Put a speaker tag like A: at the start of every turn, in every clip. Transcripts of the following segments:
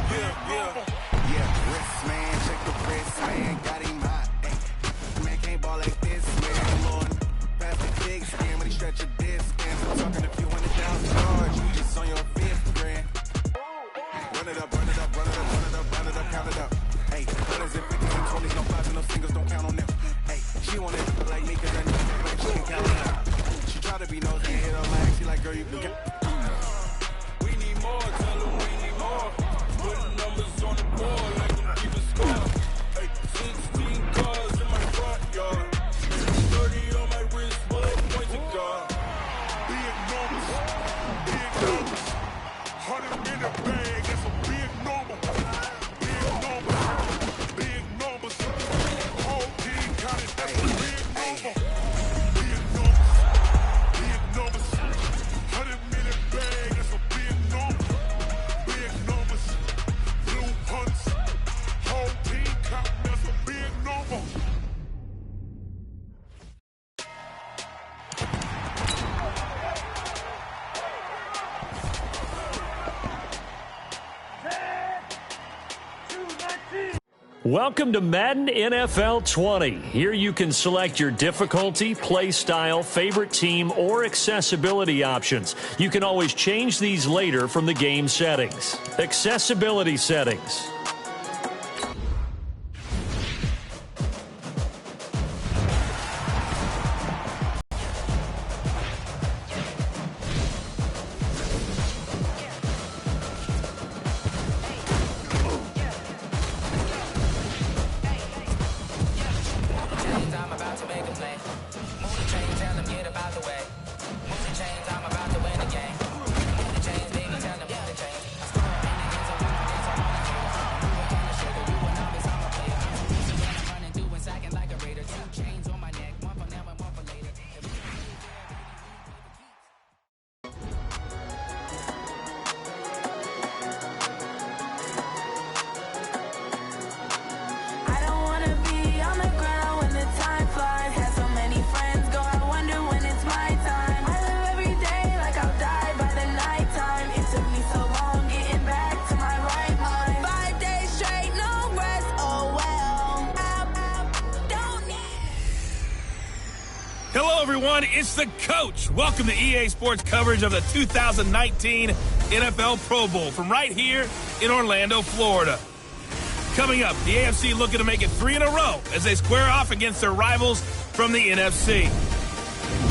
A: Yeah, wrist man, check the wrist man, got him hot. Ay, man can't ball like this, man. Lord, pass the big skin when he stretch a disc. I'm talking a few $100,000, you just on your fifth grand. Run it up, run it up, run it up, run it up, run it up, count it up. Hey, 100s and 50s and 20s, no fives and no singles, don't count on them. Hey, she wanted to look like me cause I know like she can count it up. She try to be nosy and hit her lag, she like, girl, you can get.
B: We need more, tell them we need more. Putting numbers on the board like them keeping score. Hey, 16 cars in my front yard. 30 on my wrist, what points to God.
C: Big numbers, 100 in the bag, that's a big number. Big numbers, whole team counted, that's a big number. Big numbers, 100 minute bag, that's a big number. Big numbers, blue hunts, whole team counting, that's a big number.
D: Welcome to Madden NFL 20. Here you can select your difficulty, play style, favorite team, or accessibility options. You can always change these later from the game settings. Accessibility settings.
B: It's the coach. Welcome to EA Sports coverage of the 2019 NFL Pro Bowl from right here in Orlando, Florida. Coming up, the AFC looking to make it 3 in a row as they square off against their rivals from the NFC.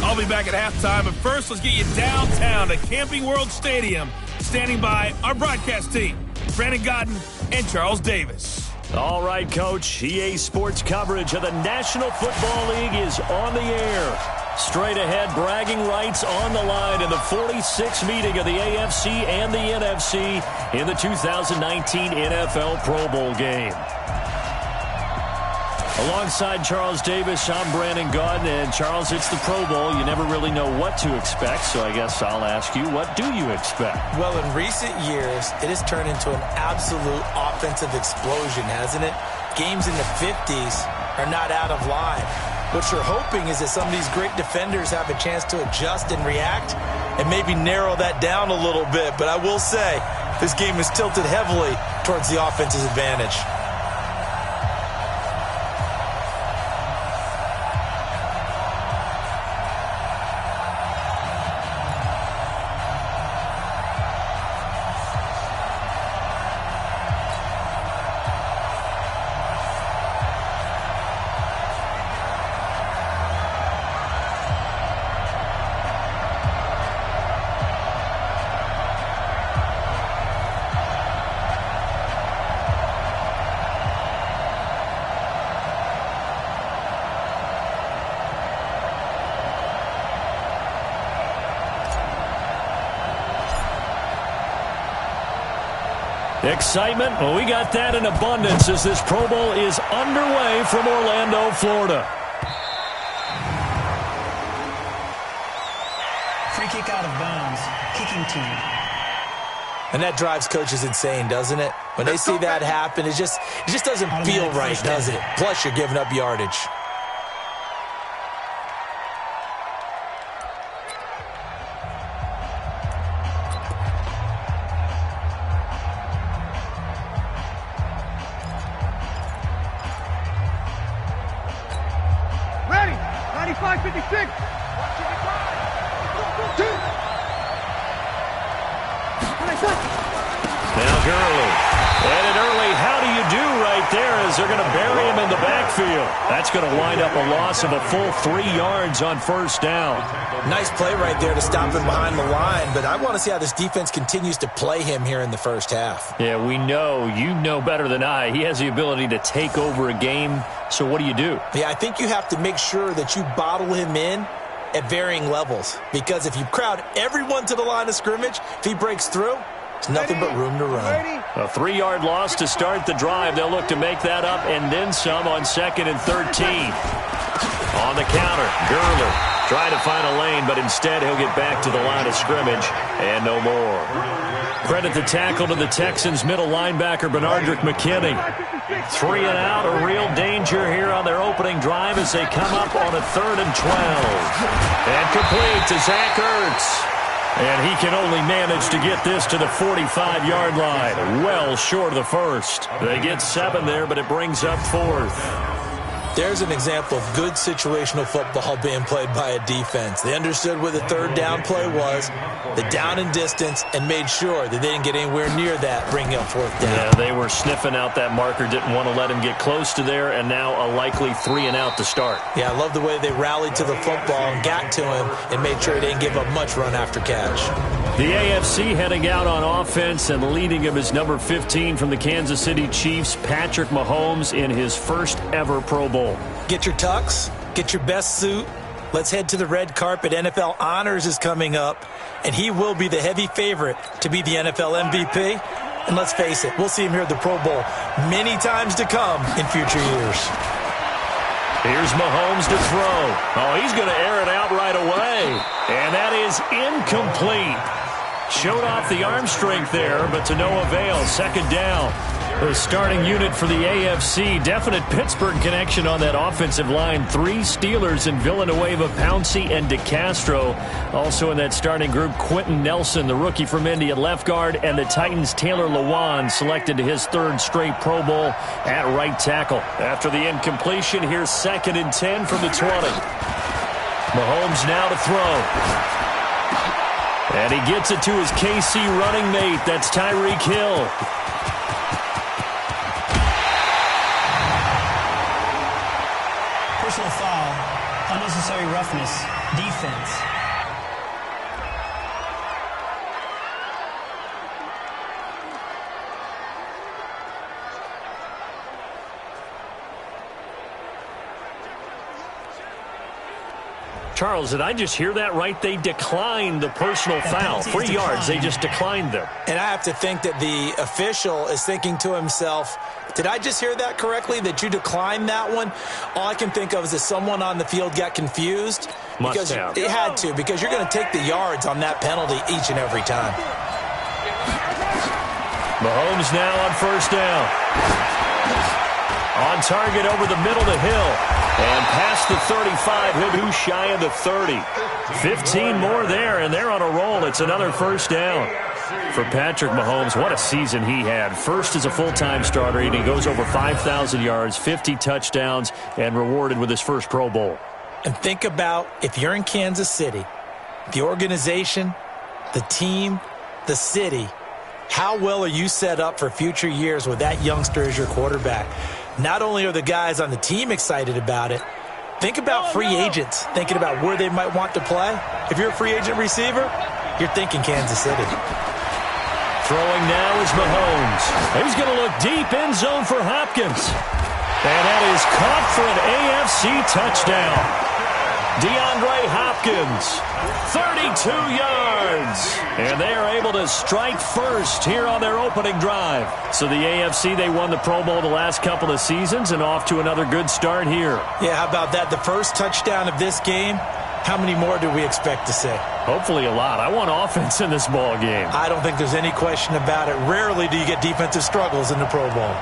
B: I'll be back at halftime, but first let's get you downtown to Camping World Stadium. Standing by our broadcast team, Brandon Godden and Charles Davis.
D: All right, Coach. EA Sports coverage of the National Football League is on the air. Straight ahead, bragging rights on the line in the 46th meeting of the AFC and the NFC in the 2019 NFL Pro Bowl game. Alongside Charles Davis, I'm Brandon Godden. And Charles, it's the Pro Bowl. You never really know what to expect, so I guess I'll ask you, what do you expect?
E: Well, in recent years, it has turned into an absolute offensive explosion, hasn't it? Games in the 50s are not out of line. What you're hoping is that some of these great defenders have a chance to adjust and react and maybe narrow that down a little bit. But I will say, this game is tilted heavily towards the offense's advantage.
D: Excitement, well, we got that in abundance as this Pro Bowl is underway from Orlando, Florida.
F: Free kick out of bounds, kicking team.
E: And that drives coaches insane, doesn't it? When they see that happen, it just doesn't feel right, does it? Plus, you're giving up yardage.
G: baseline 56.
D: Now Gurley. And early, how do you do right there as they're going to bury him in the backfield. That's going to wind up a loss of a full 3 yards on first down.
E: Nice play right there to stop him behind the line, but I want to see how this defense continues to play him here in the first half.
D: Yeah, we know. You know better than I. He has the ability to take over a game, so what do you do?
E: Yeah, I think you have to make sure that you bottle him in at varying levels, because if you crowd everyone to the line of scrimmage, if he breaks through, it's nothing but room to run.
D: A 3-yard loss to start the drive. They'll look to make that up and then some on 2nd and 13. On the counter, Gurley trying to find a lane, but instead he'll get back to the line of scrimmage and no more. Credit the tackle to the Texans middle linebacker Benardrick McKinney. 3 and out, a real danger here on their opening drive as they come up on a 3rd and 12. And complete to Zach Ertz. And he can only manage to get this to the 45-yard line. Well short of the first. They get 7 there, but it brings up 4th.
E: There's an example of good situational football being played by a defense. They understood where the 3rd down play was, the down and distance, and made sure that they didn't get anywhere near that, bringing up 4th down.
D: Yeah, they were sniffing out that marker, didn't want to let him get close to there, and now a likely 3 and out to start.
E: Yeah, I love the way they rallied to the football and got to him and made sure he didn't give up much run after catch.
D: The AFC heading out on offense, and leading him is number 15 from the Kansas City Chiefs, Patrick Mahomes, in his first ever Pro Bowl.
E: Get your tux, get your best suit. Let's head to the red carpet. NFL Honors is coming up, and he will be the heavy favorite to be the NFL MVP. And let's face it, we'll see him here at the Pro Bowl many times to come in future years.
D: Here's Mahomes to throw. Oh, he's going to air it out right away. And that is incomplete. Showed off the arm strength there, but to no avail. 2nd down. The starting unit for the AFC. Definite Pittsburgh connection on that offensive line. 3 Steelers in Villanueva, Pouncey, and DeCastro. Also in that starting group, Quentin Nelson, the rookie from Indy at left guard, and the Titans' Taylor Lewan, selected to his 3rd straight Pro Bowl at right tackle. After the incompletion, here's 2nd and 10 from the 20. Mahomes now to throw. And he gets it to his KC running mate. That's Tyreek Hill.
F: Personal foul, unnecessary roughness, defense.
D: Charles, did I just hear that right? They declined the personal foul. 3 yards, they just declined them.
E: And I have to think that the official is thinking to himself, did I just hear that correctly, that you declined that one? All I can think of is that someone on the field got confused.
D: Must have.
E: It had to, because you're going to take the yards on that penalty each and every time.
D: Mahomes now on 1st down. On target over the middle to Hill. And past the 35, he'll be shy of the 30. 15 more there, and they're on a roll. It's another 1st down for Patrick Mahomes. What a season he had. First as a full-time starter, and he goes over 5,000 yards, 50 touchdowns, and rewarded with his first Pro Bowl.
E: And think about, if you're in Kansas City, the organization, the team, the city, how well are you set up for future years with that youngster as your quarterback? Not only are the guys on the team excited about it, think about free agents thinking about where they might want to play. If you're a free agent receiver, you're thinking Kansas City.
D: Throwing now is Mahomes. He's going to look deep, end zone for Hopkins. And that is caught for an AFC touchdown. DeAndre Hopkins, 32 yards. And they are able to strike first here on their opening drive. So the AFC, they won the Pro Bowl the last couple of seasons and off to another good start here.
E: Yeah, how about that? The first touchdown of this game, how many more do we expect to see?
D: Hopefully a lot. I want offense in this ball game.
E: I don't think there's any question about it. Rarely do you get defensive struggles in the Pro Bowl.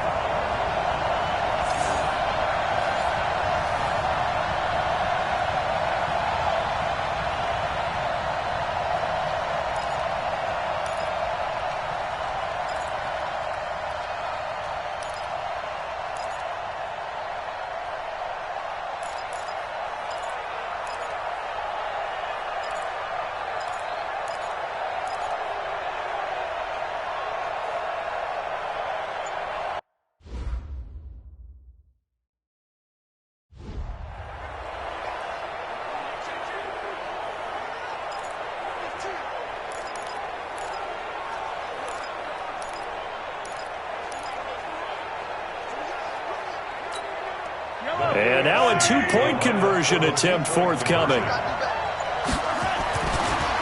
D: And now a two-point conversion attempt forthcoming.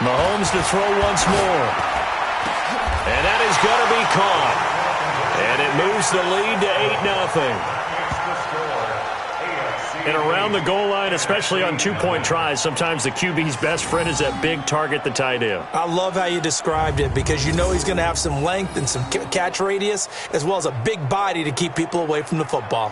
D: Mahomes to throw once more. And that is going to be caught. And it moves the lead to 8-0. And around the goal line, especially on two-point tries, sometimes the QB's best friend is that big target, the tight end.
E: I love how you described it because you know he's going to have some length and some catch radius as well as a big body to keep people away from the football.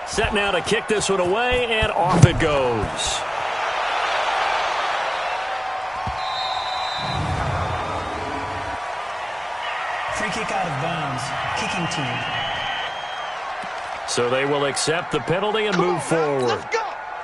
D: Set now to kick this one away, and off it goes.
F: Free kick out of bounds. Kicking team.
D: So they will accept the penalty and move forward.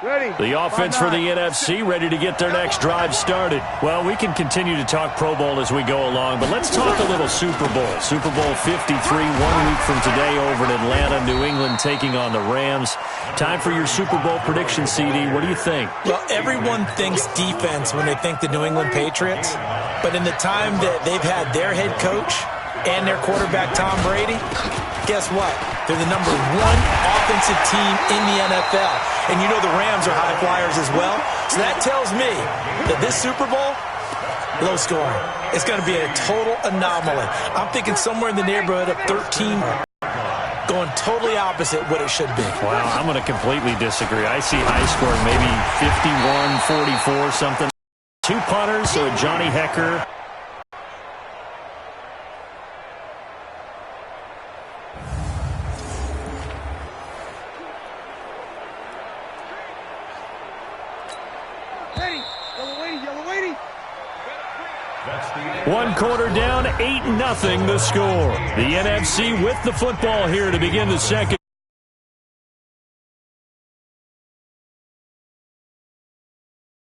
D: The offense for the NFC ready to get their next drive started. Well, we can continue to talk Pro Bowl as we go along, but let's talk a little Super Bowl. Super Bowl 53, 1 week from today over in Atlanta, New England taking on the Rams. Time for your Super Bowl prediction, CD. What do you think?
E: Well, everyone thinks defense when they think the New England Patriots, but in the time that they've had their head coach and their quarterback Tom Brady, guess what? They're the #1 offensive team in the NFL. And you know the Rams are high flyers as well. So that tells me that this Super Bowl, low scoring. It's going to be a total anomaly. I'm thinking somewhere in the neighborhood of 13, going totally opposite what it should be.
D: Wow, I'm going to completely disagree. I see high scoring, maybe 51-44, something. Two punters, so Johnny Hecker. One quarter down, 8-0 the score. The NFC with the football here to begin the second.